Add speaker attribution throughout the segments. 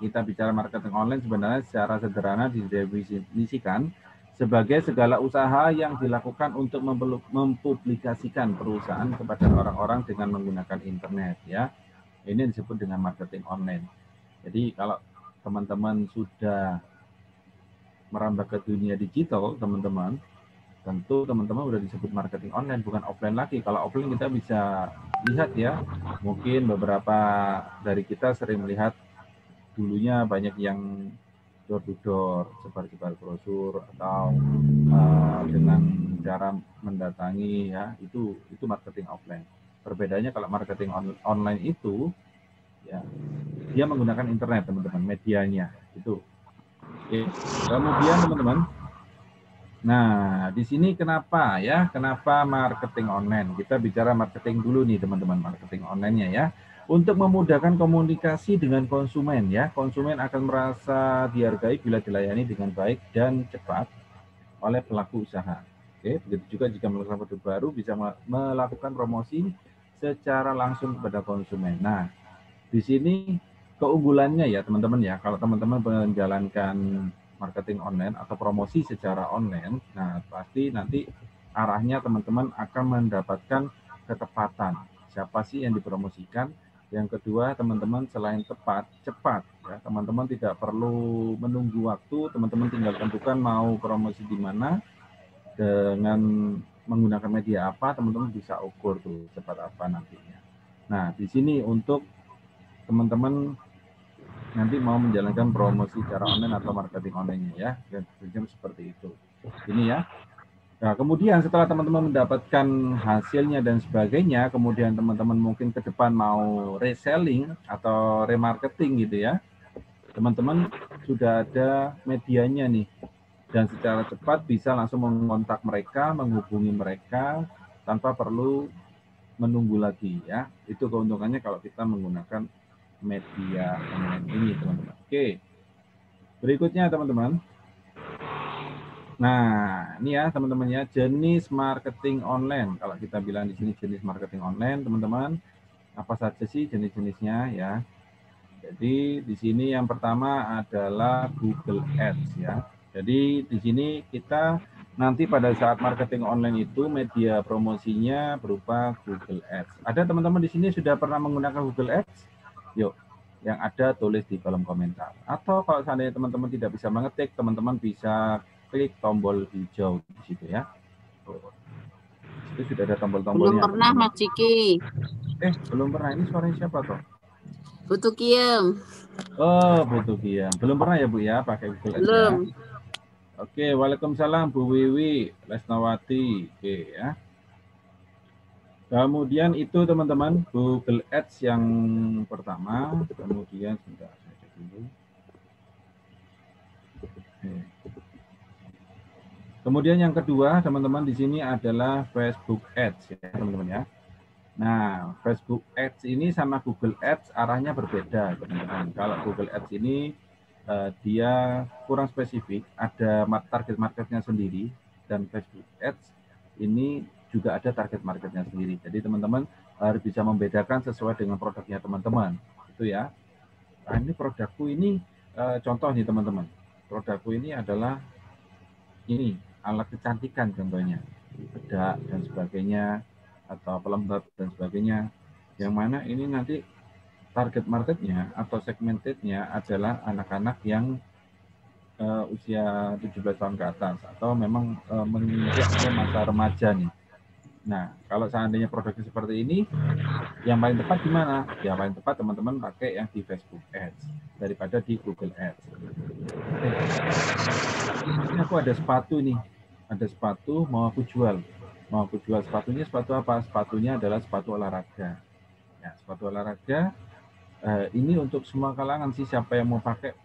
Speaker 1: kita bicara marketing online sebenarnya secara sederhana didefinisikan sebagai segala usaha yang dilakukan untuk mempublikasikan perusahaan kepada orang-orang dengan menggunakan internet ya. Ini disebut dengan marketing online. Jadi kalau teman-teman sudah merambah ke dunia digital, teman-teman, tentu teman-teman udah disebut marketing online, bukan offline lagi. Kalau offline kita bisa lihat ya, mungkin beberapa dari kita sering melihat dulunya banyak yang door to door, sebar-sebar brosur atau dengan cara mendatangi ya, itu marketing offline. Perbedaannya kalau marketing online itu ya dia menggunakan internet, teman-teman, medianya itu. Oke. Kemudian teman-teman, nah di sini kenapa ya, kenapa marketing online? Kita bicara marketing dulu nih teman-teman, marketing online-nya ya. Untuk memudahkan komunikasi dengan konsumen ya, konsumen akan merasa dihargai bila dilayani dengan baik dan cepat oleh pelaku usaha. Oke, begitu juga jika melakukan produk baru bisa melakukan promosi secara langsung kepada konsumen. Nah, di sini keunggulannya ya teman-teman ya, kalau teman-teman menjalankan marketing online atau promosi secara online, nah pasti nanti arahnya teman-teman akan mendapatkan ketepatan. Siapa sih yang dipromosikan? Yang kedua, teman-teman selain cepat ya, teman-teman tidak perlu menunggu waktu, teman-teman tinggal tentukan mau promosi di mana, dengan menggunakan media apa, teman-teman bisa ukur tuh cepat apa nantinya. Nah, di sini untuk teman-teman nanti mau menjalankan promosi secara online atau marketing online-nya ya, dan seperti itu. Ini ya. Nah, kemudian setelah teman-teman mendapatkan hasilnya dan sebagainya, kemudian teman-teman mungkin ke depan mau reselling atau remarketing gitu ya, teman-teman sudah ada medianya nih, dan secara cepat bisa langsung mengontak mereka, menghubungi mereka tanpa perlu menunggu lagi ya. Itu keuntungannya kalau kita menggunakan media online ini teman-teman. Oke, berikutnya teman-teman. Nah, ini ya teman-teman ya, jenis marketing online. Kalau kita bilang di sini jenis marketing online, teman-teman, apa saja sih jenis-jenisnya ya? Jadi di sini yang pertama adalah Google Ads ya. Jadi di sini kita nanti pada saat marketing online itu media promosinya berupa Google Ads. Ada teman-teman di sini sudah pernah menggunakan Google Ads? Yuk, yang ada tulis di kolom komentar. Atau kalau seandainya teman-teman tidak bisa mengetik, teman-teman bisa klik tombol hijau di situ ya. Itu sudah ada tombol-tombolnya.
Speaker 2: Belum pernah Mas Ciki.
Speaker 1: Belum pernah. Ini suaranya siapa toh?
Speaker 2: Butuh Kiem.
Speaker 1: Oh, butuh Kiem. Belum pernah ya Bu ya pakai Google Ads
Speaker 2: Belum.
Speaker 1: ya? Oke, waalaikumsalam Bu Wiwi Lesnawati. Oke ya. Kemudian itu teman-teman Google Ads yang pertama. Kemudian sebentar saya cek dulu. Kemudian yang kedua teman-teman di sini adalah Facebook Ads ya teman-teman ya. Nah, Facebook Ads ini sama Google Ads arahnya berbeda teman-teman. Kalau Google Ads ini dia kurang spesifik, ada target marketnya sendiri, dan Facebook Ads ini juga ada target marketnya sendiri. Jadi teman-teman harus bisa membedakan sesuai dengan produknya teman-teman. Itu ya. Nah, ini produkku ini contoh nih teman-teman. Produkku ini adalah ini alat kecantikan contohnya, bedak dan sebagainya, atau pelembab dan sebagainya. Yang mana ini nanti target marketnya atau segmentednya adalah anak-anak yang usia 17 tahun ke atas atau memang menginjak ke masa remaja nih. Nah, kalau seandainya produknya seperti ini, yang paling tepat di mana? Yang paling tepat teman-teman pakai yang di Facebook Ads daripada di Google Ads. Ini aku ada sepatu nih, ada sepatu mau aku jual. Mau aku jual sepatunya, sepatu apa? Sepatunya adalah sepatu olahraga. Ya, sepatu olahraga ini untuk semua kalangan sih, siapa yang mau pakai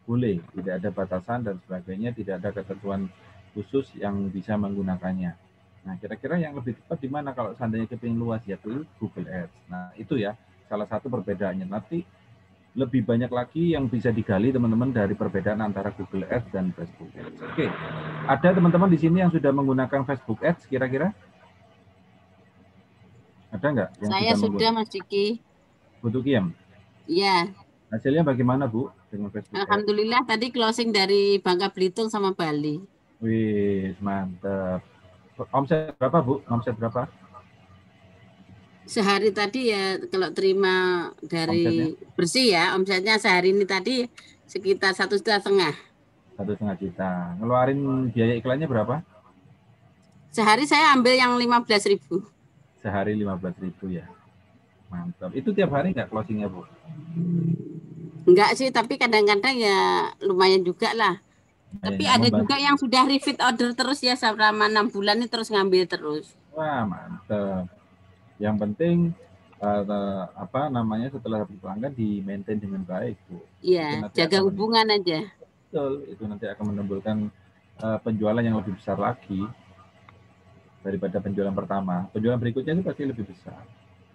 Speaker 1: boleh, tidak ada batasan dan sebagainya, tidak ada ketentuan khusus yang bisa menggunakannya. Nah, kira-kira yang lebih tepat di mana kalau seandainya kepingin luas, yaitu Google Ads. Nah, itu ya salah satu perbedaannya. Nanti lebih banyak lagi yang bisa digali teman-teman dari perbedaan antara Google Ads dan Facebook Ads. Oke, ada teman-teman di sini yang sudah menggunakan Facebook Ads kira-kira? Ada nggak? Yang
Speaker 2: Saya sudah Mas Ciki.
Speaker 1: Butuh Kiem?
Speaker 2: Iya.
Speaker 1: Hasilnya bagaimana Bu dengan Facebook Ads?
Speaker 2: Alhamdulillah tadi closing dari Bangka Belitung sama Bali.
Speaker 1: Wih, mantap. Omset berapa Bu? Omset berapa
Speaker 2: Sehari tadi ya kalau terima
Speaker 1: omsetnya?
Speaker 2: dari bersih ya, omsetnya sehari ini tadi sekitar 1,5 juta.
Speaker 1: 1,5 juta. Ngeluarin biaya iklannya berapa?
Speaker 2: Sehari saya ambil yang 15.000.
Speaker 1: Sehari 15.000 ya. Mantap. Itu tiap hari nggak closingnya Bu?
Speaker 2: Enggak sih, tapi kadang-kadang ya lumayan juga lah.
Speaker 1: Ya,
Speaker 2: Tapi
Speaker 1: ya,
Speaker 2: ada juga
Speaker 1: membantu.
Speaker 2: yang sudah repeat order terus ya selama 6 bulan ini terus ngambil terus.
Speaker 1: Wah, mantap. Yang penting apa namanya setelah dapat pelanggan di maintain dengan baik Bu.
Speaker 2: Iya,
Speaker 1: Itu nanti
Speaker 2: jaga
Speaker 1: akan
Speaker 2: hubungan aja.
Speaker 1: betul, itu nanti akan menimbulkan penjualan yang lebih besar lagi daripada penjualan pertama. Penjualan berikutnya itu pasti lebih besar.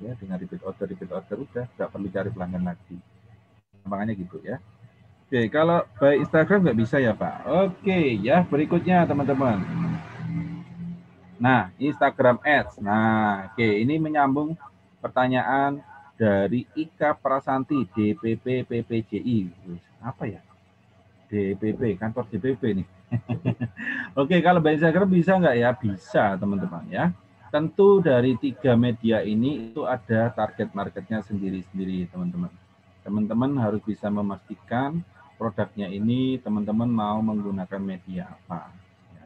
Speaker 1: Ya, dengan repeat order udah nggak perlu cari pelanggan lagi. Makanya gitu ya. Oke, kalau by Instagram nggak bisa ya Pak. Oke, ya berikutnya teman-teman. Nah, Instagram Ads. Nah, oke, ini menyambung pertanyaan dari Ika Prasanti, DPP PPJI. Apa ya? DPP, kantor DPP nih. Oke, kalau by Instagram bisa nggak ya? Bisa, teman-teman ya. Tentu dari 3 media ini itu ada target marketnya sendiri-sendiri, teman-teman. Teman-teman harus bisa memastikan produknya ini teman-teman mau menggunakan media apa. Ya.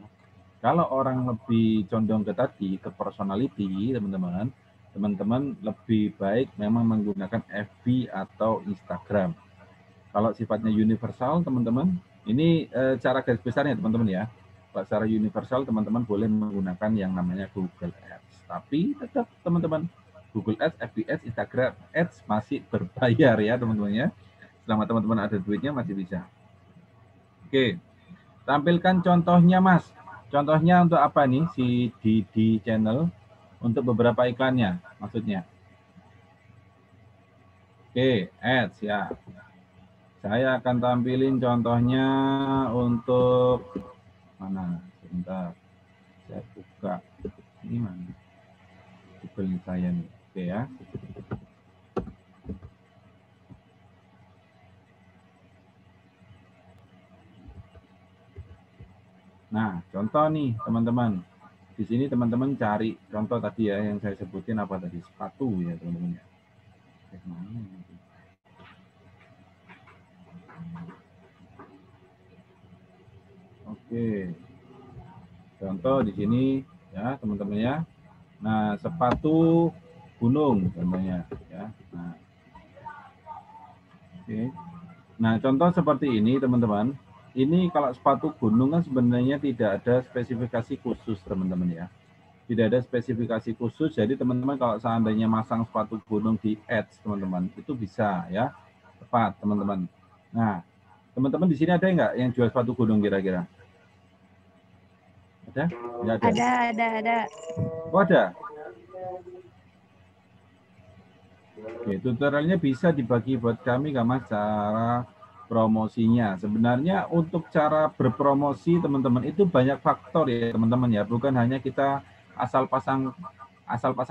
Speaker 1: Kalau orang lebih condong ke tadi, ke personality, teman-teman, teman-teman lebih baik memang menggunakan FB atau Instagram. Kalau sifatnya universal, teman-teman, ini cara garis besarnya, teman-teman ya. Secara universal, teman-teman boleh menggunakan yang namanya Google Ads. Tapi tetap, teman-teman, Google Ads, FB Ads, Instagram Ads masih berbayar ya, teman-teman ya. Selama teman-teman ada duitnya masih bisa. Oke, tampilkan contohnya, Mas. Contohnya untuk apa nih si di channel? Untuk beberapa iklannya, maksudnya. Oke, ads ya. Saya akan tampilin contohnya untuk mana? Sebentar, saya buka. Ini mana? Google saya nih. Oke ya. Nah, contoh nih teman-teman. Di sini teman-teman cari contoh tadi ya yang saya sebutin apa tadi? Sepatu ya teman-teman ya. Oke. Contoh di sini ya teman-teman ya. Nah, sepatu gunung contohnya ya. Nah, oke. Nah, contoh seperti ini teman-teman. Ini kalau sepatu gunung kan sebenarnya tidak ada spesifikasi khusus teman-teman ya. Tidak ada spesifikasi khusus, jadi teman-teman kalau seandainya masang sepatu gunung di ads teman-teman, itu bisa ya, tepat teman-teman. Nah, teman-teman di sini ada nggak yang jual sepatu gunung kira-kira? Ada? Nggak ada?
Speaker 3: Ada.
Speaker 1: Oh, ada? Oke, tutorialnya bisa dibagi buat kami nggak Mas cara promosinya. Sebenarnya untuk cara berpromosi teman-teman itu banyak faktor ya teman-teman ya, bukan hanya kita asal pasang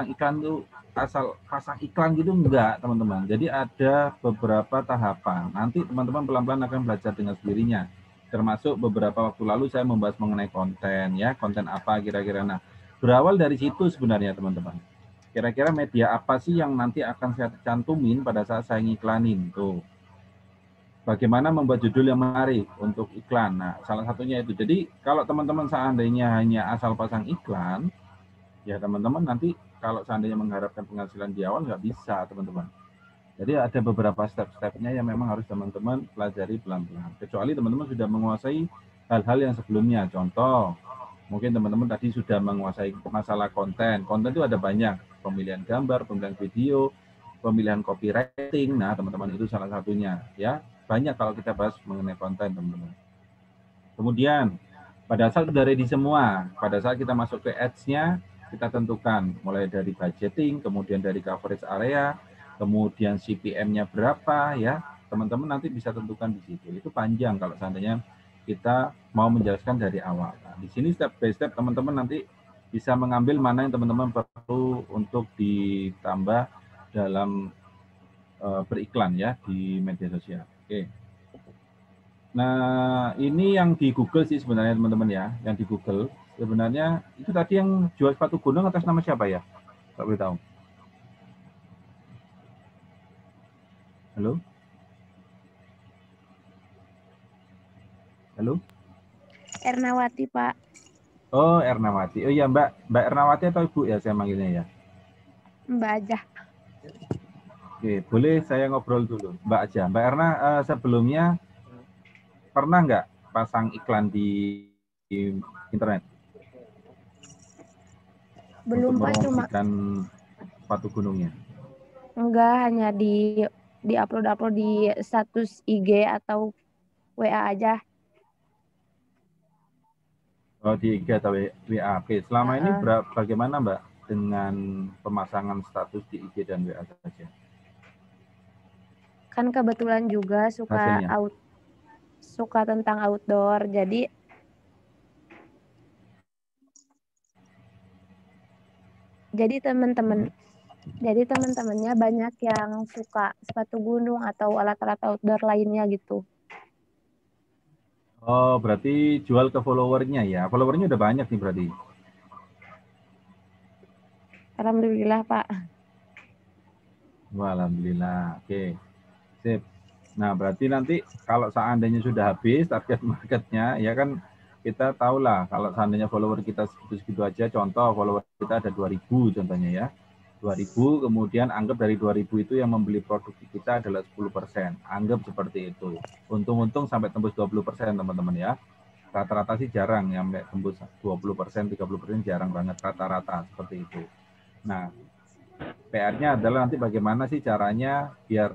Speaker 1: iklan tuh asal pasang iklan gitu enggak teman-teman. Jadi ada beberapa tahapan. Nanti teman-teman pelan-pelan akan belajar dengan sendirinya. Termasuk beberapa waktu lalu saya membahas mengenai konten ya, konten apa kira-kira. Nah, berawal dari situ sebenarnya teman-teman. Kira-kira media apa sih yang nanti akan saya cantumin pada saat saya ngiklanin tuh. Bagaimana membuat judul yang menarik untuk iklan. Nah, salah satunya itu. Jadi kalau teman-teman seandainya hanya asal pasang iklan, ya teman-teman nanti kalau seandainya mengharapkan penghasilan di awal nggak bisa teman-teman. Jadi ada beberapa step-stepnya yang memang harus teman-teman pelajari pelan-pelan. Kecuali teman-teman sudah menguasai hal-hal yang sebelumnya. Contoh, mungkin teman-teman tadi sudah menguasai masalah konten. Konten itu ada banyak. Pemilihan gambar, pemilihan video, pemilihan copywriting. Nah, teman-teman itu salah satunya. Ya, banyak kalau kita bahas mengenai konten, teman-teman. Kemudian, pada saat sudah ready semua, pada saat kita masuk ke ads-nya, kita tentukan mulai dari budgeting, kemudian dari coverage area, kemudian CPM-nya berapa ya, teman-teman nanti bisa tentukan di situ. Itu panjang kalau seandainya kita mau menjelaskan dari awal. Nah, di sini step by step teman-teman nanti bisa mengambil mana yang teman-teman perlu untuk ditambah dalam beriklan ya di media sosial. Oke. Nah, ini yang di Google sih sebenarnya teman-teman ya, yang di Google sebenarnya itu tadi yang jual sepatu gunung atas nama siapa ya? Nggak boleh tahu. Halo? Halo?
Speaker 3: Ernawati, Pak.
Speaker 1: Oh, Ernawati. Oh iya, Mbak Ernawati atau Ibu ya saya manggilnya ya?
Speaker 3: Mbak aja.
Speaker 1: Oke, boleh saya ngobrol dulu, Mbak aja. Mbak Erna, sebelumnya pernah nggak pasang iklan di internet?
Speaker 3: Belum,
Speaker 1: untuk
Speaker 3: Pak, cuma
Speaker 1: mempromosikan sepatu gunungnya?
Speaker 3: enggak, hanya di upload di status IG atau WA aja.
Speaker 1: Oh, di IG atau WA. Oke, selama ini bagaimana Mbak dengan pemasangan status di IG dan WA saja?
Speaker 3: Kan kebetulan juga
Speaker 1: Hasilnya?
Speaker 3: suka tentang outdoor, jadi teman-temannya banyak yang suka sepatu gunung atau alat-alat outdoor lainnya gitu.
Speaker 1: Oh, berarti jual ke followernya ya? Followernya udah banyak nih berarti?
Speaker 3: Alhamdulillah, Pak.
Speaker 1: Wah, alhamdulillah. Oke, sip. Nah, berarti nanti kalau seandainya sudah habis target marketnya, ya kan kita tahulah kalau seandainya follower kita segitu-segitu aja, contoh follower kita ada 2.000 contohnya ya. 2.000, kemudian anggap dari 2.000 itu yang membeli produk kita adalah 10%. Anggap seperti itu. Untung-untung sampai tembus 20% teman-teman ya. Rata-rata sih jarang yang tembus 20%, 30% jarang banget, rata-rata seperti itu. Nah, PR-nya adalah nanti bagaimana sih caranya biar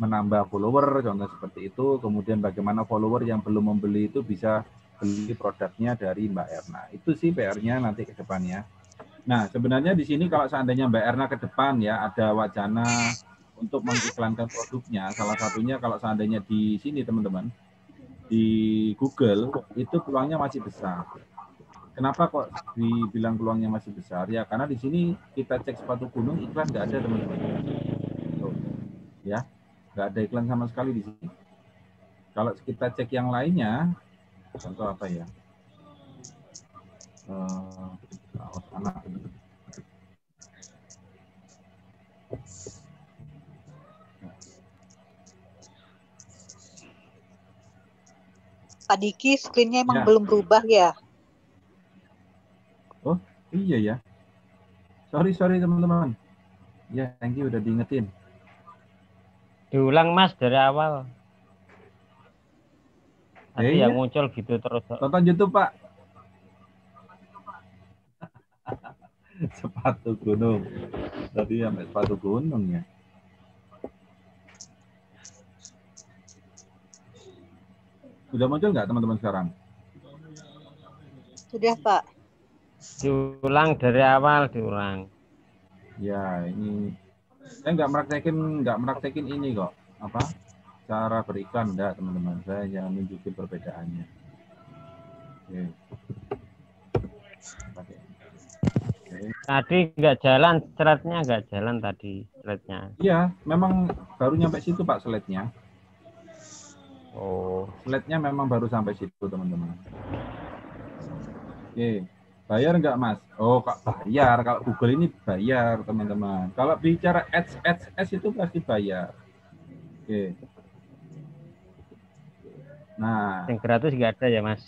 Speaker 1: menambah follower, contoh seperti itu. Kemudian bagaimana follower yang belum membeli itu bisa beli produknya dari Mbak Erna. Itu sih PR-nya nanti ke depannya. Nah, sebenarnya di sini kalau seandainya Mbak Erna ke depan ya ada wacana untuk mengiklankan produknya. Salah satunya kalau seandainya di sini teman-teman, di Google itu peluangnya masih besar. Kenapa kok dibilang peluangnya masih besar? Ya karena di sini kita cek sepatu gunung iklan nggak ada teman-teman. Ya, nggak ada iklan sama sekali di sini. Kalau kita cek yang lainnya, contoh apa ya? Anak.
Speaker 4: Pak Diki, screen-nya emang belum berubah ya?
Speaker 1: Oh, iya ya. Sorry teman-teman. Ya, thank you udah diingetin.
Speaker 5: Diulang Mas dari awal. Tadi yang muncul gitu terus.
Speaker 1: Tonton YouTube, Pak. Sepatu gunung. Tadi sampai sepatu gunung ya. Sudah muncul nggak teman-teman sekarang?
Speaker 4: Sudah, Pak.
Speaker 5: Diulang dari awal, diulang.
Speaker 1: Ya, ini saya nggak meraktekin ini kok. Apa? Cara berikan enggak, teman-teman. Saya yang nunjukin perbedaannya. Oke.
Speaker 5: Tadi nggak jalan, thread-nya nggak jalan tadi, thread-nya.
Speaker 1: Iya, memang baru nyampe situ Pak slide-nya.
Speaker 5: Oh.
Speaker 1: Slide-nya memang baru sampai situ teman-teman. Oke. Bayar nggak Mas? Oh, Kak, bayar. Kalau Google ini bayar teman-teman. Kalau bicara ads itu pasti bayar. Oke. Nah.
Speaker 5: Yang gratis nggak ada ya Mas?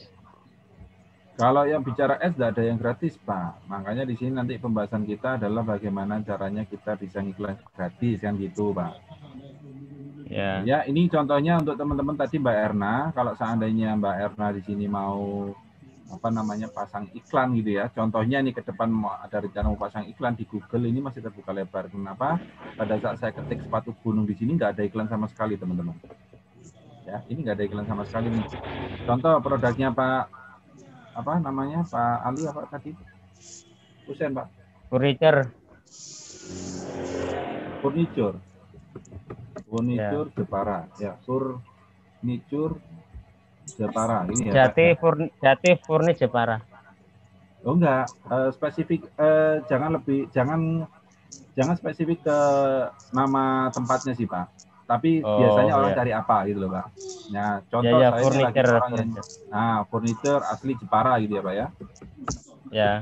Speaker 1: Kalau yang bicara ads tidak ada yang gratis Pak. Makanya di sini nanti pembahasan kita adalah bagaimana caranya kita bisa ngiklan gratis kan gitu Pak.
Speaker 5: Ya.
Speaker 1: Ya ini contohnya untuk teman-teman tadi Mbak Erna. Kalau seandainya Mbak Erna di sini mau pasang iklan gitu ya. Contohnya nih ke depan mau ada rencana mau pasang iklan di Google ini masih terbuka lebar. Kenapa? Pada saat saya ketik sepatu gunung di sini nggak ada iklan sama sekali teman-teman. Ya ini nggak ada iklan sama sekali nih. Contoh produknya Pak Pak Ali apa tadi? Husen Pak. Furniture ya. Jepara ya. Furniture Jepara ini ya.
Speaker 5: Jati Furni Jepara.
Speaker 1: Oh enggak, spesifik jangan Jangan spesifik ke nama tempatnya sih Pak. Tapi
Speaker 5: Oh,
Speaker 1: biasanya orang
Speaker 5: ya.
Speaker 1: cari apa gitu loh Pak. Nah,
Speaker 5: Ya,
Speaker 1: contoh
Speaker 5: ya,
Speaker 1: saya ini lagi
Speaker 5: furniture,
Speaker 1: orang yang
Speaker 5: furniture.
Speaker 1: furniture asli Jepara gitu ya Pak ya.
Speaker 5: Ya.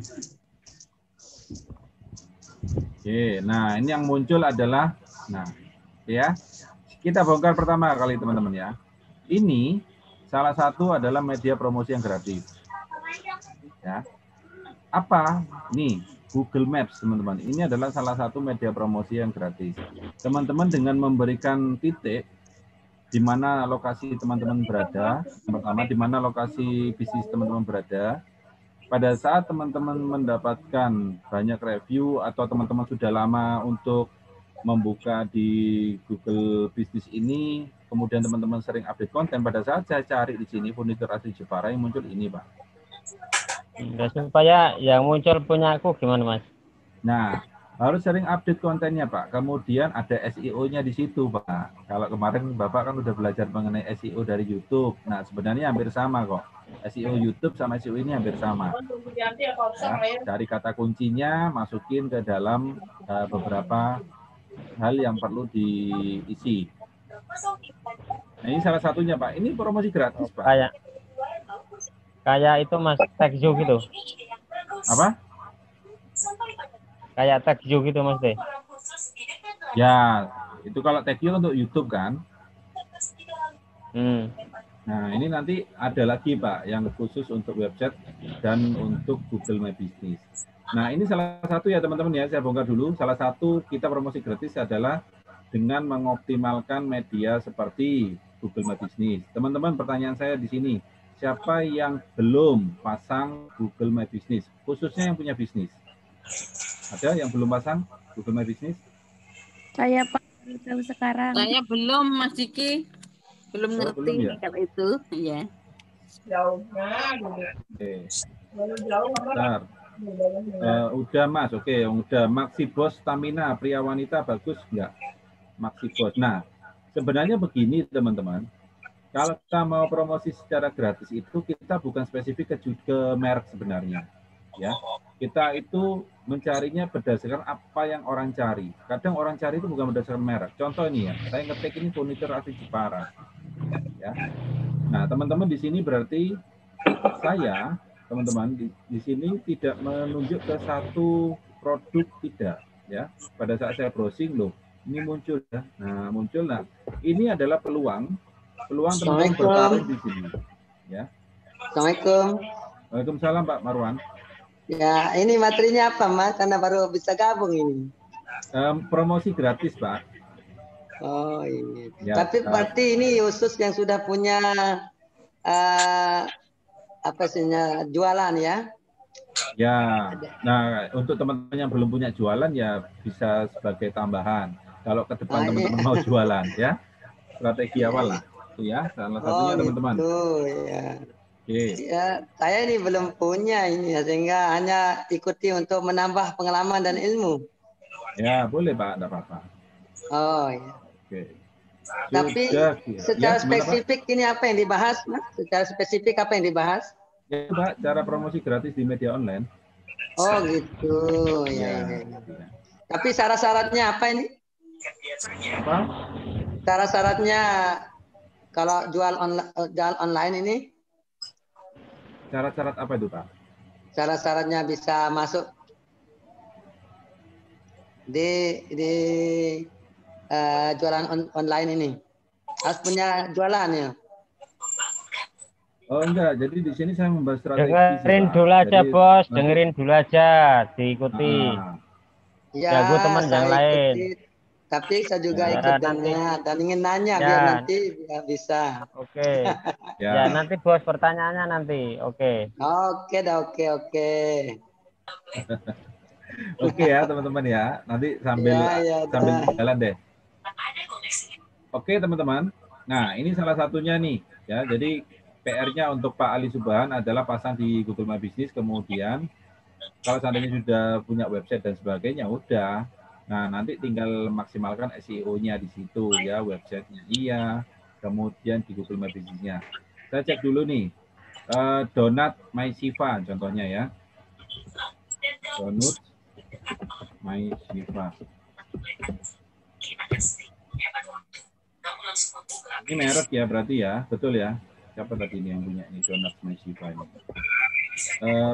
Speaker 1: Oke, nah ini yang muncul adalah, nah ya, kita bongkar pertama kali teman-teman ya. Ini salah satu adalah media promosi yang gratis. Ya, apa? Nih, Google Maps teman-teman. Ini adalah salah satu media promosi yang gratis. Teman-teman dengan memberikan titik di mana lokasi teman-teman berada, pertama di mana lokasi bisnis teman-teman berada. Pada saat teman-teman mendapatkan banyak review atau teman-teman sudah lama untuk membuka di Google Bisnis ini, kemudian teman-teman sering update konten, pada saat saya cari di sini furnitur asli Jepara yang muncul ini, Pak.
Speaker 5: Ya, supaya yang muncul punya aku gimana, Mas?
Speaker 1: Nah, harus sering update kontennya, Pak. Kemudian ada SEO-nya di situ, Pak. Kalau kemarin Bapak kan udah belajar mengenai SEO dari YouTube. Nah, sebenarnya hampir sama kok. SEO YouTube sama SEO ini hampir sama. Ya, cari kata kuncinya, masukin ke dalam beberapa hal yang perlu diisi. Nah, ini salah satunya, Pak. Ini promosi gratis, Pak.
Speaker 5: Kayak itu, Mas, Tagju gitu.
Speaker 1: Apa?
Speaker 5: Kayak Tagju gitu, Mas deh.
Speaker 1: Ya, itu kalau Tagju untuk YouTube kan. Nah, ini nanti ada lagi, Pak, yang khusus untuk website dan untuk Google My Business. Nah, ini salah satu ya, teman-teman ya, saya bongkar dulu. Salah satu kita promosi gratis adalah dengan mengoptimalkan media seperti Google My Business. Teman-teman, pertanyaan saya di sini, siapa yang belum pasang Google My Business? Khususnya yang punya bisnis. Ada yang belum pasang Google My Business?
Speaker 3: Saya Pak tahu sekarang.
Speaker 2: Saya belum, Mas Diki. Belum ngerti
Speaker 1: belum ya?
Speaker 2: kalau itu. Ya.
Speaker 1: Oke. Bentar. Udah Mas, oke, udah. Maxi Boss Stamina, pria wanita bagus nggak? Maxi Boss. Nah, sebenarnya begini teman-teman. Kalau kita mau promosi secara gratis itu kita bukan spesifik ke merek sebenarnya. Ya, kita itu mencarinya berdasarkan apa yang orang cari. Kadang orang cari itu bukan berdasarkan merek. Contoh ini ya, saya ngetik ini furniture asli Jepara. Ya. Nah, teman-teman di sini berarti saya, teman-teman di sini tidak menunjuk ke satu produk, tidak, ya. Pada saat saya browsing loh, ini muncul ya. Nah, muncul. Nah, ini adalah peluang teman-teman bertarung di sini, ya.
Speaker 6: Assalamualaikum.
Speaker 1: Waalaikumsalam Pak Marwan.
Speaker 6: Ya, ini materinya apa, Mas? Karena baru bisa gabung ini.
Speaker 1: Promosi gratis, Pak.
Speaker 6: Oh, ini.
Speaker 1: Ya,
Speaker 6: tapi berarti ini khusus yang sudah punya apa sihnya jualan ya?
Speaker 1: Ya. Nah, untuk teman-teman yang belum punya jualan ya bisa sebagai tambahan. Kalau ke depan teman-teman mau jualan ya. Strategi awal lah. Itu ya, salah satunya teman-teman.
Speaker 6: Gitu, ya.
Speaker 1: Oke.
Speaker 6: Ya, saya ini belum punya ini ya, sehingga hanya ikuti untuk menambah pengalaman dan ilmu.
Speaker 1: Ya, boleh Pak, enggak apa-apa.
Speaker 6: Oh, ya.
Speaker 1: Oke.
Speaker 6: Tapi secara spesifik ini apa yang dibahas, Mas? Secara spesifik apa yang dibahas?
Speaker 1: Ya, Pak, cara promosi gratis di media online.
Speaker 6: Oh, gitu. Ya. Tapi syarat-syaratnya apa ini?
Speaker 1: Apa?
Speaker 6: Syarat-syaratnya kalau jual online ini?
Speaker 1: Syarat-syarat apa itu, Pak?
Speaker 6: Syarat-syaratnya bisa masuk di jualan online ini. Harus punya jualan ya.
Speaker 1: Oh enggak, jadi di sini saya membahas strategi.
Speaker 5: Dengerin dulu aja, Bos. Dengerin dulu aja, diikuti.
Speaker 6: Ya,
Speaker 5: jago teman yang lain.
Speaker 6: Tapi saya juga ikut dengar dan ingin nanya biar nanti biar bisa.
Speaker 5: Oke. Ya, nanti Bos pertanyaannya nanti. Oke.
Speaker 6: Oke.
Speaker 1: Oke ya, teman-teman ya. Nanti sambil jalan deh. Oke, teman-teman. Nah, ini salah satunya nih, ya. Jadi PR-nya untuk Pak Ali Subhan adalah pasang di Google My Business, kemudian kalau seandainya sudah punya website dan sebagainya, udah. Nah, nanti tinggal maksimalkan SEO-nya di situ ya, website-nya iya, kemudian di Google My Business-nya. Saya cek dulu nih, Donat My Siva contohnya ya. Donut My Siva. Ini merek ya berarti ya, betul ya? Siapa tadi ini yang punya ini Donat My Shiva ini?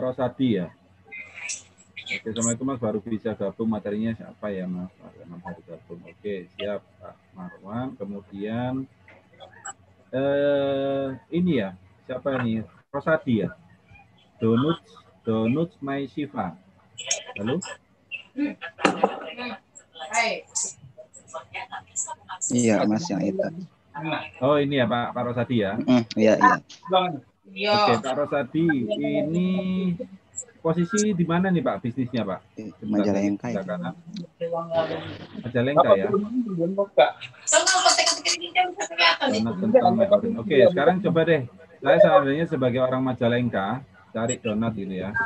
Speaker 1: Rosadi ya. Oke, Assalamualaikum Mas, baru bisa gabung, materinya siapa ya Mas? Baru gabung. Oke, siap Pak Marwan. Kemudian ini ya, siapa ini? Rosadi ya. Donut My Shiva. Halo?
Speaker 7: Iya Mas, yang itu.
Speaker 1: Oh ini ya Pak Rosadi ya?
Speaker 7: Iya.
Speaker 1: Oke Pak Rosadi, ini posisi di mana nih Pak bisnisnya Pak?
Speaker 7: Majalengka ya.
Speaker 1: Majalengka ya? Oke, sekarang coba deh. Saya seandainya sebagai orang Majalengka, cari donat gitu ya.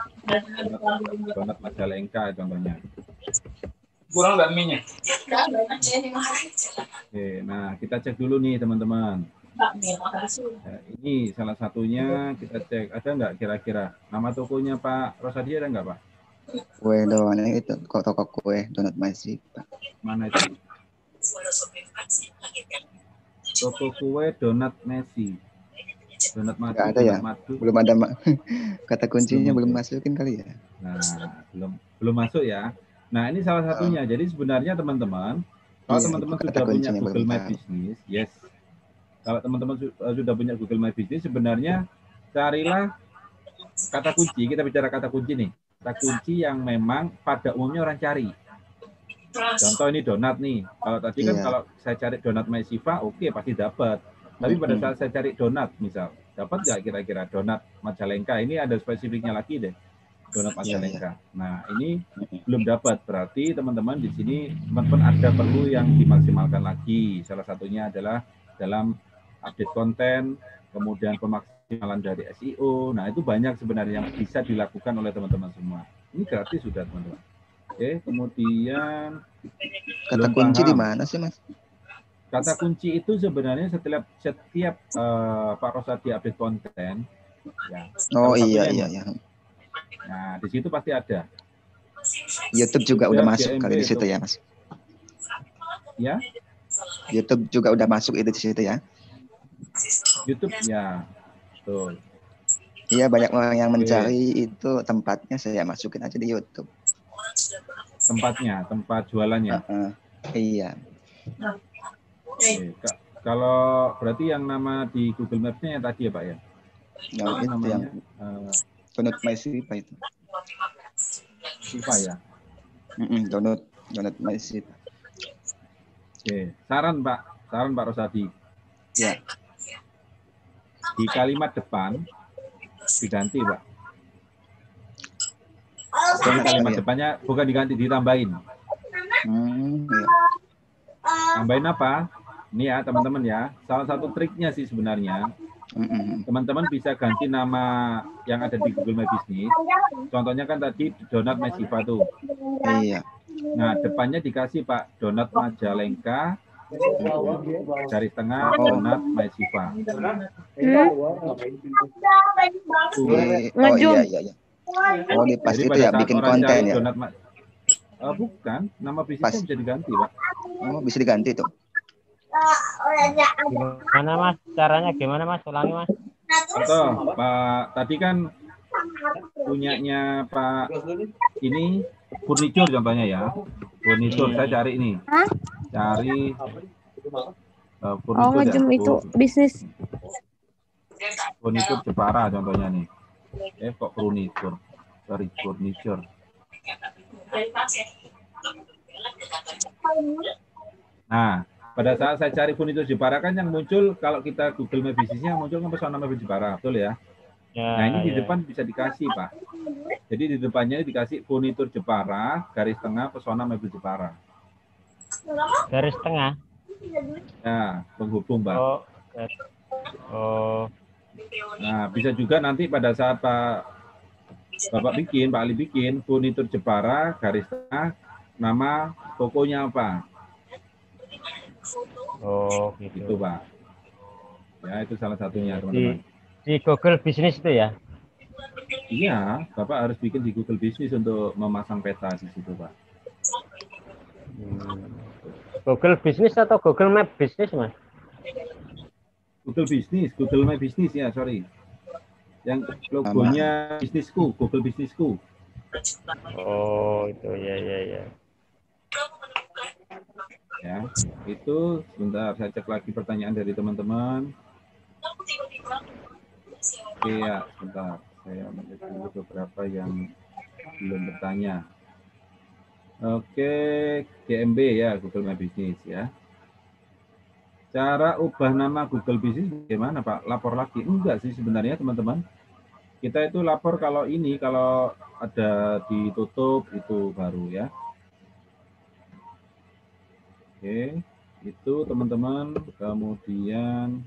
Speaker 1: Donat Majalengka contohnya.
Speaker 8: Kurang nggak minyak?
Speaker 1: Oke, nah kita cek dulu nih teman-teman. Nah, ini salah satunya kita cek, ada nggak kira-kira nama tokonya Pak Rosadi, ada nggak Pak?
Speaker 7: Kue doang itu, toko kue Donat My Shiva.
Speaker 1: Mana itu? Toko kue Donat Messi. Donat madu.
Speaker 7: Nggak ada ya?
Speaker 1: Madu.
Speaker 7: Belum ada kata kuncinya belum masukin kali ya?
Speaker 1: Nah, belum masuk ya. Nah, ini salah satunya. Jadi sebenarnya teman-teman, kalau teman-teman sudah punya Google My Business, yes. Kalau teman-teman sudah punya Google My Business, sebenarnya carilah kata kunci. Kita bicara kata kunci nih. Kata kunci yang memang pada umumnya orang cari. Contoh ini donat nih. Kalau tadi kan kalau saya cari donat My Shiva, oke pasti dapat. Tapi pada saat saya cari donat, misal, dapat nggak kira-kira donat Majalengka? Ini ada spesifiknya lagi deh. Donat Majalengka. Nah, ini belum dapat. Berarti teman-teman di sini teman-teman ada perlu yang dimaksimalkan lagi. Salah satunya adalah dalam update konten, kemudian pemaksimalan dari SEO. Nah, itu banyak sebenarnya yang bisa dilakukan oleh teman-teman semua. Ini gratis sudah, teman-teman. Oke, kemudian
Speaker 7: kata kunci di mana sih, Mas?
Speaker 1: Kata kunci itu sebenarnya setiap Pak Rosadi update konten. Ya,
Speaker 7: oh iya.
Speaker 1: Nah, di situ pasti ada.
Speaker 7: YouTube juga udah masuk kali di situ ya, Mas?
Speaker 1: Ya?
Speaker 7: YouTube juga udah masuk itu di situ ya?
Speaker 1: YouTube ya, betul.
Speaker 7: Iya, banyak orang yang mencari itu tempatnya, saya masukin aja di YouTube.
Speaker 1: Tempatnya, tempat jualannya.
Speaker 7: Iya.
Speaker 1: Kalau berarti yang nama di Google Maps-nya yang tadi ya Pak ya?
Speaker 7: Yang itu namanya Donat My Shiva itu.
Speaker 1: Shiva ya?
Speaker 7: Donat My Shiva.
Speaker 1: Oke, saran Pak Rosadi.
Speaker 7: Ya.
Speaker 1: Di kalimat depan diganti Pak. Kalimat depannya bukan diganti, ditambahin.
Speaker 7: Iya.
Speaker 1: Tambahin apa? Ini ya teman-teman ya. Salah satu triknya sih sebenarnya. Teman-teman bisa ganti nama yang ada di Google My Business. Contohnya kan tadi Donat My Shiva tuh.
Speaker 7: Iya.
Speaker 1: Nah, depannya dikasih Pak Donat Majalengka, garis tengah Donat My Shiva.
Speaker 7: Oh iya. Oh, ini pasti itu ya bikin konten ya.
Speaker 1: Bukan, nama bisnisnya bisa diganti, Pak.
Speaker 7: Oh, bisa diganti tuh.
Speaker 5: Gimana Mas? Caranya gimana Mas? Ulangi Mas.
Speaker 1: Contoh, Pak, tadi kan punyanya Pak ini furniture contohnya ya. Furniture saya cari ini. Cari furniture
Speaker 3: ya. Itu bisnis.
Speaker 1: Furniture Jepara contohnya nih. Kok furniture? Sorry, furniture. Nah, pada saat saya cari furniture Jepara kan yang muncul kalau kita Google My Business-nya muncul kan pesona mebel Jepara, betul ya? Nah, ini di depan bisa dikasih, Pak. Jadi di depannya dikasih furniture Jepara, garis tengah pesona mebel Jepara.
Speaker 5: Garis tengah?
Speaker 1: Ya, penghubung, Pak.
Speaker 5: Oh.
Speaker 1: Nah, bisa juga nanti pada saat Bapak bikin, Pak Ali bikin furniture Jepara, garis tengah, nama tokonya apa?
Speaker 5: Oh, gitu.
Speaker 1: Itu, Pak. Ya, itu salah satunya, teman-teman.
Speaker 5: Di Google Business itu ya?
Speaker 1: Iya, Bapak harus bikin di Google Business untuk memasang peta di situ, Pak.
Speaker 5: Google Bisnis atau Google Map Bisnis, Mas?
Speaker 1: Google Bisnis, Google My Business ya, sorry. Yang logonya bisnisku, Google Bisnisku.
Speaker 5: Oh, itu ya.
Speaker 1: Ya, itu sebentar saya cek lagi pertanyaan dari teman-teman. Oke ya, sebentar. Saya melihat dulu beberapa yang belum bertanya. Oke, GMB ya, Google My Business ya. Cara ubah nama Google Business bagaimana Pak? Lapor lagi? Enggak sih sebenarnya teman-teman. Kita itu lapor kalau ada ditutup itu baru ya. Oke, itu teman-teman. Kemudian,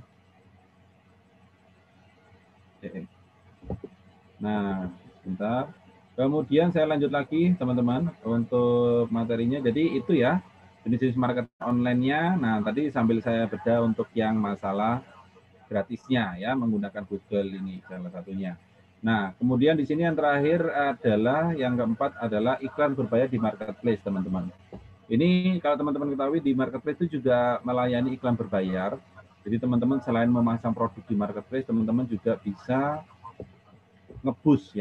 Speaker 1: nah, bentar. Kemudian saya lanjut lagi teman-teman untuk materinya. Jadi itu ya jenis-jenis marketing online-nya. Nah, tadi sambil saya bedah untuk yang masalah gratisnya ya, menggunakan Google ini salah satunya. Nah, kemudian di sini yang terakhir adalah, yang keempat adalah iklan berbayar di marketplace, teman-teman. Ini kalau teman-teman ketahui di marketplace itu juga melayani iklan berbayar. Jadi teman-teman selain memasang produk di marketplace, teman-teman juga bisa nge-boost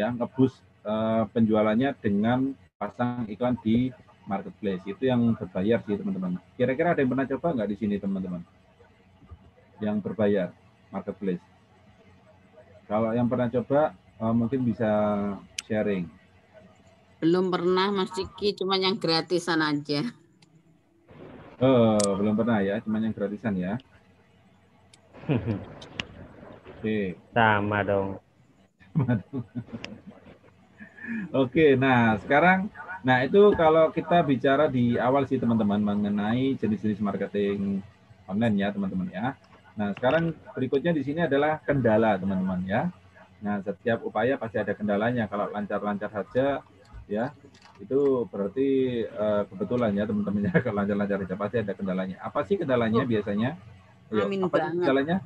Speaker 1: penjualannya dengan pasang iklan di marketplace. Itu yang berbayar sih teman-teman. Kira-kira ada yang pernah coba nggak di sini teman-teman? Yang berbayar marketplace. Kalau yang pernah coba mungkin bisa sharing.
Speaker 2: Belum pernah Mas Diki, cuma yang gratisan aja.
Speaker 1: Oh, belum pernah ya, cuma yang gratisan ya. Oke.
Speaker 5: Sama dong.
Speaker 1: Oke, nah sekarang, nah itu kalau kita bicara di awal sih teman-teman mengenai jenis-jenis marketing online ya teman-teman ya. Nah sekarang berikutnya di sini adalah kendala teman-teman ya. Nah setiap upaya pasti ada kendalanya. Kalau lancar-lancar saja ya itu berarti kebetulan ya teman-teman ya. Kalau lancar-lancar saja pasti ada kendalanya. Apa sih kendalanya biasanya? Ayo, apa sih kendalanya?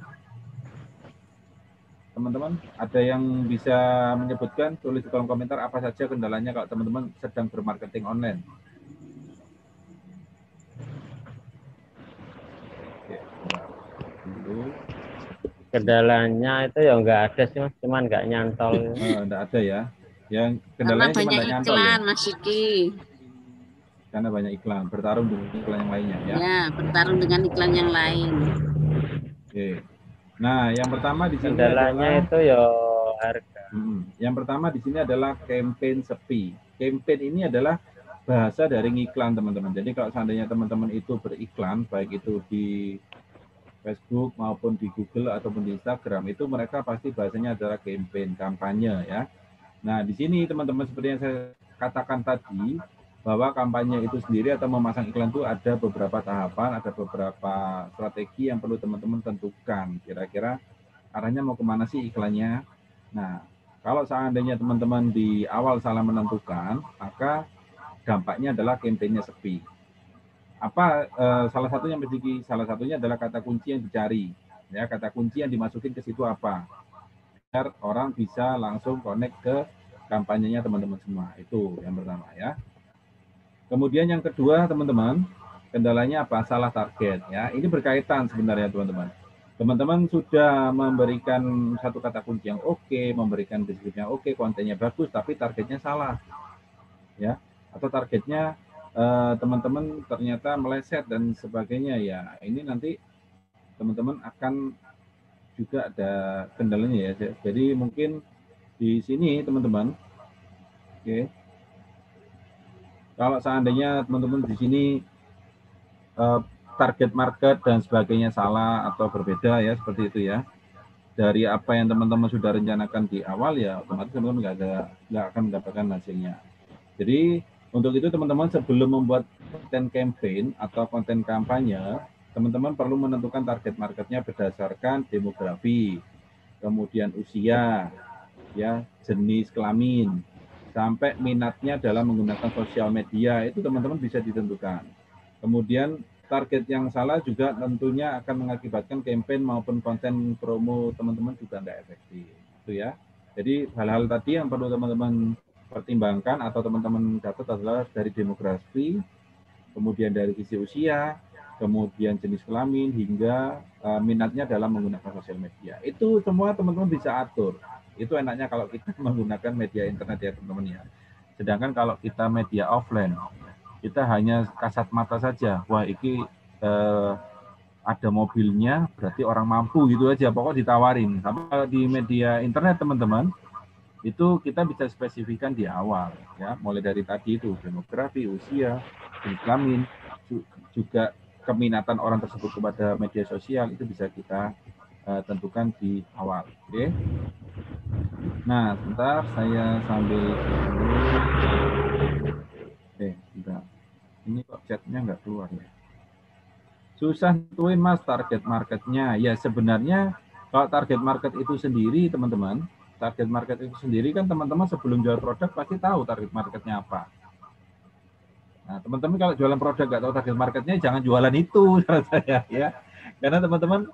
Speaker 1: Teman-teman, ada yang bisa menyebutkan, tulis di kolom komentar apa saja kendalanya kalau teman-teman sedang bermarketing online. Oke,
Speaker 5: kendalanya itu ya nggak ada sih Mas, cuman nggak nyantol.
Speaker 1: Nggak ada ya. Yang kendalanya cuma nggak nyantol
Speaker 2: iklan,
Speaker 1: ya?
Speaker 2: Mas Diki.
Speaker 1: Karena banyak iklan, bertarung dengan iklan yang lainnya ya?
Speaker 2: Ya, bertarung dengan iklan yang lain.
Speaker 1: Oke. Nah, yang pertama di sini
Speaker 5: kendalanya
Speaker 1: adalah
Speaker 5: itu ya harga.
Speaker 1: Yang pertama di sini adalah campaign sepi. Campaign ini adalah bahasa dari iklan teman-teman. Jadi kalau seandainya teman-teman itu beriklan, baik itu di Facebook maupun di Google ataupun di Instagram, itu mereka pasti bahasanya adalah campaign, kampanye ya. Nah di sini teman-teman seperti yang saya katakan tadi, bahwa kampanye itu sendiri atau memasang iklan itu ada beberapa tahapan, ada beberapa strategi yang perlu teman-teman tentukan. Kira-kira arahnya mau kemana sih iklannya? Nah, kalau seandainya teman-teman di awal salah menentukan, maka dampaknya adalah kampanyenya sepi. Apa salah satunya Mas? Salah satunya adalah kata kunci yang dicari. Ya, kata kunci yang dimasukin ke situ apa? Biar orang bisa langsung connect ke kampanyenya teman-teman semua. Itu yang pertama ya. Kemudian yang kedua teman-teman, kendalanya apa? Salah target ya. Ini berkaitan sebenarnya teman-teman. Teman-teman sudah memberikan satu kata kunci yang oke, memberikan deskripsi yang oke, kontennya bagus, tapi targetnya salah. Ya. Atau targetnya teman-teman ternyata meleset dan sebagainya ya. Ini nanti teman-teman akan juga ada kendalanya ya. Jadi mungkin di sini teman-teman, oke. Kalau seandainya teman-teman di sini target market dan sebagainya salah atau berbeda ya seperti itu ya, dari apa yang teman-teman sudah rencanakan di awal ya otomatis teman-teman nggak akan mendapatkan hasilnya. Jadi untuk itu teman-teman sebelum membuat konten campaign atau konten kampanye, teman-teman perlu menentukan target marketnya berdasarkan demografi, kemudian usia, ya jenis kelamin, sampai minatnya dalam menggunakan sosial media, itu teman-teman bisa ditentukan. Kemudian target yang salah juga tentunya akan mengakibatkan campaign maupun konten promo teman-teman juga nggak efektif. Itu ya. Jadi hal-hal tadi yang perlu teman-teman pertimbangkan atau teman-teman catat adalah dari demografi, kemudian dari sisi usia, kemudian jenis kelamin, hingga minatnya dalam menggunakan sosial media. Itu semua teman-teman bisa atur. Itu enaknya kalau kita menggunakan media internet ya teman-teman ya. Sedangkan kalau kita media offline, kita hanya kasat mata saja. Wah, ini ada mobilnya, berarti orang mampu gitu aja. Pokoknya ditawarin. Tapi kalau di media internet teman-teman, itu kita bisa spesifikkan di awal, ya, mulai dari tadi itu demografi, usia, jenis kelamin, juga keminatan orang tersebut kepada media sosial itu bisa kita tentukan di awal. Oke. Nah, sebentar saya sambil bentar. Ini kok chatnya nggak keluar ya. Susah nentuin Mas target marketnya. Ya sebenarnya kalau target market itu sendiri teman-teman, target market itu sendiri kan teman-teman sebelum jual produk pasti tahu target marketnya apa. Nah, teman-teman kalau jualan produk nggak tahu target marketnya, jangan jualan itu, saya ya. Karena teman-teman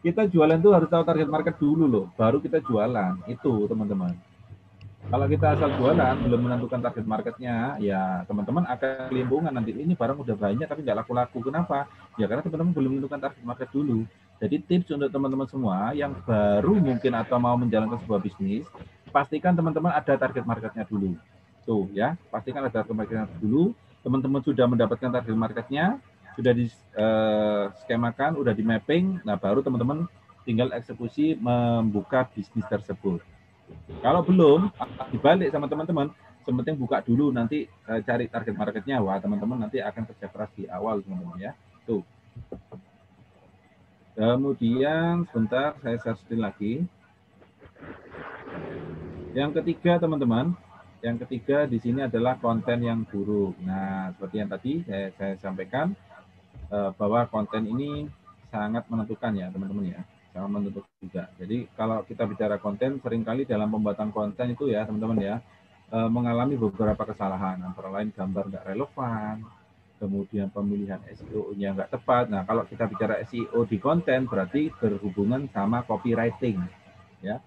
Speaker 1: kita jualan itu harus tahu target market dulu loh, baru kita jualan itu teman-teman. Kalau kita asal jualan belum menentukan target marketnya, ya teman-teman akan kelimpungan nanti. Ini barang udah banyak tapi nggak laku-laku. Kenapa? Ya karena teman-teman belum menentukan target market dulu. Jadi tips untuk teman-teman semua yang baru mungkin atau mau menjalankan sebuah bisnis, pastikan teman-teman ada target marketnya dulu. Tuh ya, pastikan ada target marketnya dulu. Teman-teman sudah mendapatkan target marketnya, sudah diskemakan, sudah di mapping, nah baru teman-teman tinggal eksekusi membuka bisnis tersebut. Kalau belum, dibalik sama teman-teman, sementing buka dulu, nanti cari target marketnya. Wah, teman-teman nanti akan kerja keras di awal, teman-teman ya. Tuh. Kemudian sebentar saya search lagi. Yang ketiga teman-teman, yang ketiga di sini adalah konten yang buruk. Nah seperti yang tadi saya sampaikan bahwa konten ini sangat menentukan ya teman-teman ya, sangat menentukan juga. Jadi kalau kita bicara konten, seringkali dalam pembuatan konten itu ya teman-teman ya mengalami beberapa kesalahan, antara lain gambar nggak relevan, kemudian pemilihan SEO-nya nggak tepat. Nah, kalau kita bicara SEO di konten, berarti berhubungan sama copywriting, ya.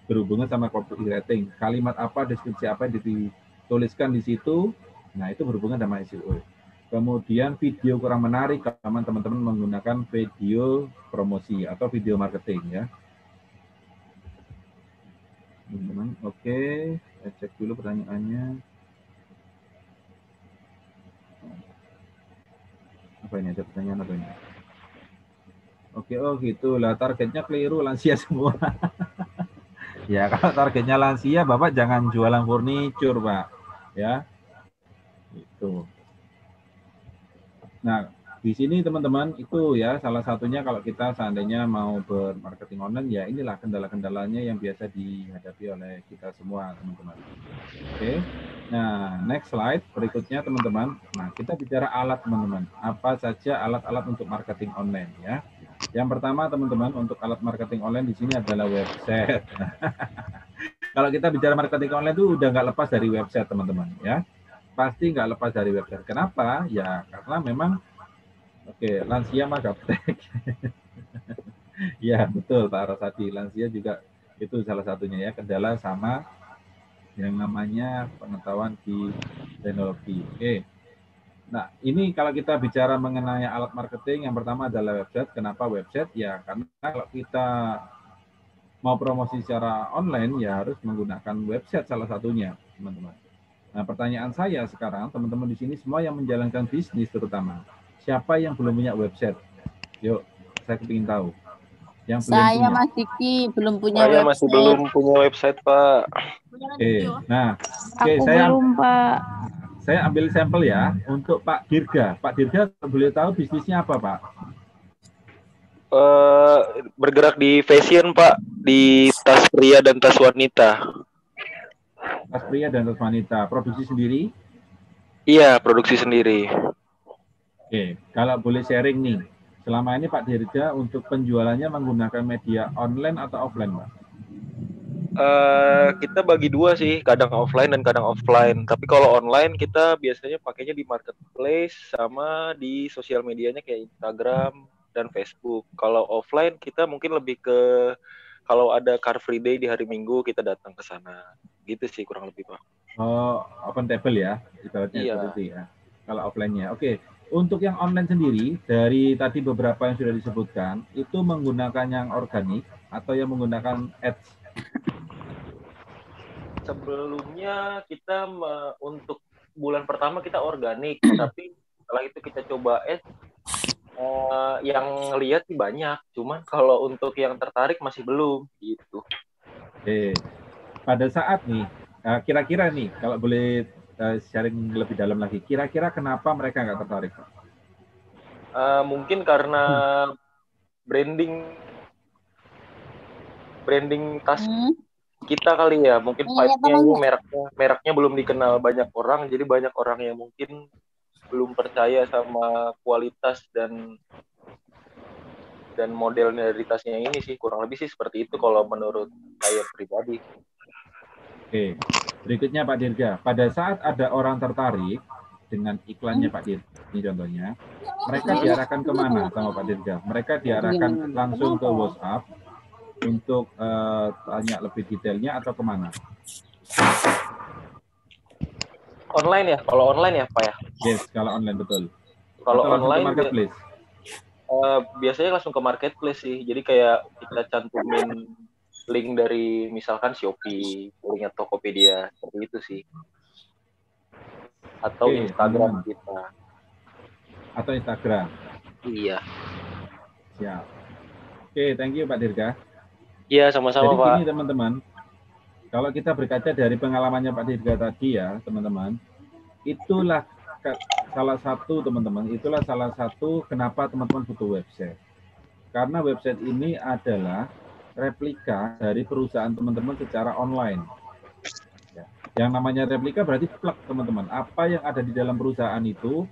Speaker 1: Berhubungan sama copywriting. Kalimat apa, deskripsi apa yang dituliskan di situ, nah itu berhubungan sama SEO. Kemudian video kurang menarik, kalau teman-teman menggunakan video promosi atau video marketing, ya. Teman-teman, oke, saya cek dulu pertanyaannya. Apa ini, ada pertanyaan apa ini? Oke, oh gitu lah, targetnya keliru, lansia semua. Ya, kalau targetnya lansia, Bapak jangan jualan furniture, Pak. Ya, itu. Nah, di sini teman-teman itu ya salah satunya kalau kita seandainya mau bermarketing online, ya inilah kendala-kendalanya yang biasa dihadapi oleh kita semua, teman-teman. Oke. Nah, next slide berikutnya teman-teman. Nah, kita bicara alat teman-teman. Apa saja alat-alat untuk marketing online ya? Yang pertama teman-teman untuk alat marketing online di sini adalah website. Kalau kita bicara marketing online itu udah nggak lepas dari website teman-teman ya. Pasti nggak lepas dari website. Kenapa? Ya karena memang lansia mah gaptek. Ya betul Pak Rosadi. Lansia juga itu salah satunya ya, kendala sama yang namanya pengetahuan di teknologi. Nah, ini kalau kita bicara mengenai alat marketing, yang pertama adalah website. Kenapa website? Ya, karena kalau kita mau promosi secara online, ya harus menggunakan website salah satunya, teman-teman. Nah, pertanyaan saya sekarang, teman-teman di sini semua yang menjalankan bisnis terutama, siapa yang belum punya website? Yuk, saya ingin tahu. Yang belum
Speaker 9: saya
Speaker 1: punya.
Speaker 9: Mas Diki belum punya
Speaker 10: saya
Speaker 9: website.
Speaker 10: masih belum punya website, Pak.
Speaker 1: Nah,
Speaker 3: Aku
Speaker 1: saya
Speaker 3: belum, Pak.
Speaker 1: Saya ambil sampel ya untuk Pak Dirga. Pak Dirga boleh tahu bisnisnya apa, Pak?
Speaker 10: Bergerak di fashion, Pak, di tas pria dan tas wanita.
Speaker 1: Tas pria dan tas wanita. Produksi sendiri?
Speaker 10: Iya, produksi sendiri.
Speaker 1: Kalau boleh sharing nih, selama ini Pak Dirga untuk penjualannya menggunakan media online atau offline, Pak?
Speaker 10: Kita bagi dua sih, kadang offline dan kadang offline. Tapi kalau online kita biasanya pakainya di marketplace sama di sosial medianya kayak Instagram dan Facebook. Kalau offline kita mungkin lebih ke kalau ada Car Free Day di hari Minggu kita datang ke sana. Gitu sih kurang lebih, Pak.
Speaker 1: Oh, open table ya, ibaratnya
Speaker 10: iya.
Speaker 1: seperti itu ya. kalau offline-nya. Oke. Untuk yang online sendiri, dari tadi beberapa yang sudah disebutkan, itu menggunakan yang organik atau yang menggunakan ads?
Speaker 10: Sebelumnya kita untuk bulan pertama kita organik, tapi setelah itu kita coba ads, yang lihat sih banyak, cuman kalau untuk yang tertarik masih belum gitu.
Speaker 1: Oke. Pada saat nih, kira-kira nih, kalau boleh sharing lebih dalam lagi, kira-kira kenapa mereka nggak tertarik?
Speaker 10: Mungkin karena branding tas kita kali ya, mungkin Vibe-nya ini mereknya belum dikenal banyak orang, jadi banyak orang yang mungkin belum percaya sama kualitas dan modelnya dari tasnya ini sih, kurang lebih sih seperti itu kalau menurut saya pribadi.
Speaker 1: Oke, berikutnya Pak Dirga. Pada saat ada orang tertarik dengan iklannya Pak Dirga, ini contohnya, mereka diarahkan kemana sama Pak Dirga? Mereka diarahkan langsung ke WhatsApp untuk tanya lebih detailnya atau kemana?
Speaker 10: Online ya? Kalau online ya Pak ya?
Speaker 1: Yes, kalau online betul.
Speaker 10: Kalau online,
Speaker 1: marketplace.
Speaker 10: Biasanya langsung ke marketplace sih. Jadi kayak kita cantumin link dari misalkan Shopee, linknya Tokopedia, seperti itu sih. Atau Instagram kita.
Speaker 1: Atau Instagram.
Speaker 10: Iya.
Speaker 1: Siap. Oke, thank you Pak Dirga.
Speaker 10: Iya, sama-sama
Speaker 1: Jadi
Speaker 10: Pak.
Speaker 1: gini teman-teman, kalau kita berkaca dari pengalamannya Pak Dirga tadi ya teman-teman, itulah salah satu kenapa teman-teman butuh website. Karena website ini adalah replika dari perusahaan teman-teman secara online. Ya. Yang namanya replika berarti plug teman-teman. Apa yang ada di dalam perusahaan itu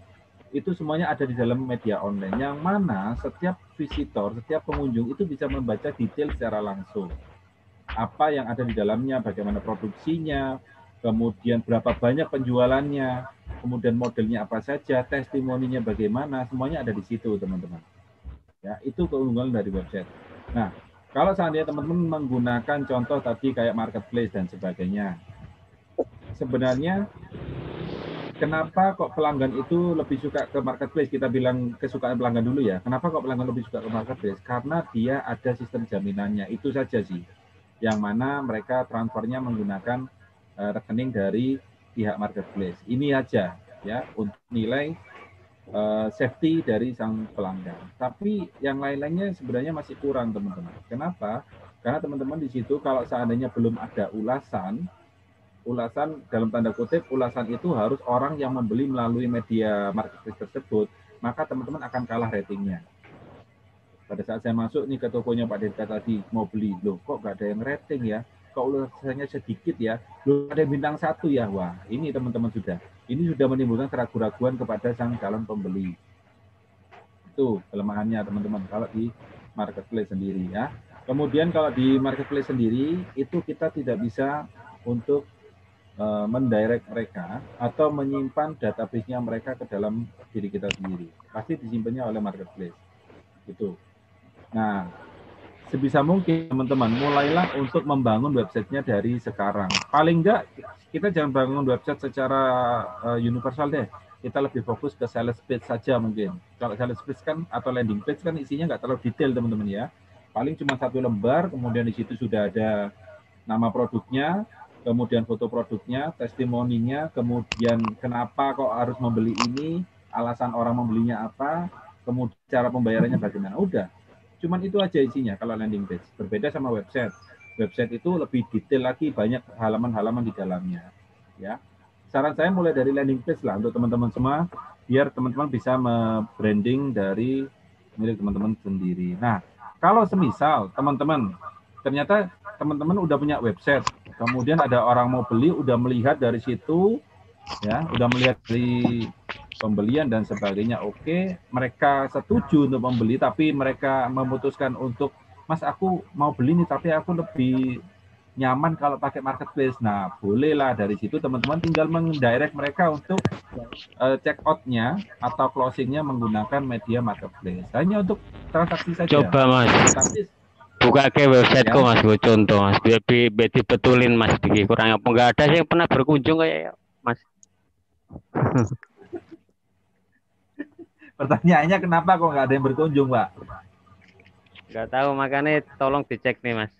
Speaker 1: semuanya ada di dalam media online. Yang mana setiap visitor, setiap pengunjung itu bisa membaca detail secara langsung. Apa yang ada di dalamnya, bagaimana produksinya, kemudian berapa banyak penjualannya, kemudian modelnya apa saja, testimoninya bagaimana, semuanya ada di situ teman-teman. Ya, itu keunggulan dari website. Nah, kalau seandainya teman-teman menggunakan contoh tadi kayak marketplace dan sebagainya, sebenarnya kenapa kok pelanggan itu lebih suka ke marketplace? Kita bilang kesukaan pelanggan dulu ya. Kenapa kok pelanggan lebih suka ke marketplace? Karena dia ada sistem jaminannya. Itu saja sih. Yang mana mereka transfernya menggunakan rekening dari pihak marketplace. Ini aja ya untuk nilai safety dari sang pelanggan. Tapi yang lain-lainnya sebenarnya masih kurang teman-teman. Kenapa? Karena teman-teman di situ kalau seandainya belum ada ulasan dalam tanda kutip, ulasan itu harus orang yang membeli melalui media marketplace tersebut, maka teman-teman akan kalah ratingnya. Pada saat saya masuk nih ke tokonya Pak Dirga tadi, mau beli, loh kok nggak ada yang rating ya? Kok ulasannya sedikit ya? Loh ada bintang 1 ya? Wah, ini teman-teman ini sudah menimbulkan keraguan-keraguan kepada sang calon pembeli. Itu kelemahannya teman-teman kalau di marketplace sendiri ya. Kemudian kalau di marketplace sendiri, itu kita tidak bisa untuk mendirect mereka atau menyimpan database-nya mereka ke dalam diri kita sendiri. Pasti disimpannya oleh marketplace. Gitu. Nah, sebisa mungkin teman-teman mulailah untuk membangun websitenya dari sekarang. Paling enggak kita jangan bangun website secara universal deh. Kita lebih fokus ke sales page saja mungkin. Kalau sales page kan atau landing page kan isinya nggak terlalu detail teman-teman ya. Paling cuma 1 lembar, kemudian di situ sudah ada nama produknya, kemudian foto produknya, testimoninya, kemudian kenapa kok harus membeli ini, alasan orang membelinya apa, kemudian cara pembayarannya bagaimana. Udah, cuman itu aja isinya kalau landing page. Berbeda sama website. Website itu lebih detail lagi, banyak halaman-halaman di dalamnya. Ya, saran saya mulai dari landing page lah untuk teman-teman semua, biar teman-teman bisa branding dari milik teman-teman sendiri. Nah, kalau semisal teman-teman ternyata teman-teman udah punya website, kemudian ada orang mau beli, udah melihat dari situ, ya, udah melihat dari pembelian dan sebagainya, oke, mereka setuju untuk membeli, tapi mereka memutuskan untuk, Mas aku mau beli nih, tapi aku lebih nyaman kalau pakai marketplace. Nah, bolehlah dari situ teman-teman tinggal mendirect mereka untuk check out-nya atau closing-nya menggunakan media marketplace. Hanya untuk transaksi saja.
Speaker 5: Coba Mas.
Speaker 1: Tapi,
Speaker 5: buka ke websiteku ya. Mas, gue contoh Mas, biar dibetulin Mas, kurang apa nggak ada sih yang pernah berkunjung kayak Mas.
Speaker 1: Pertanyaannya kenapa kok nggak ada yang berkunjung, Pak?
Speaker 5: Nggak tahu, makanya tolong dicek nih, Mas.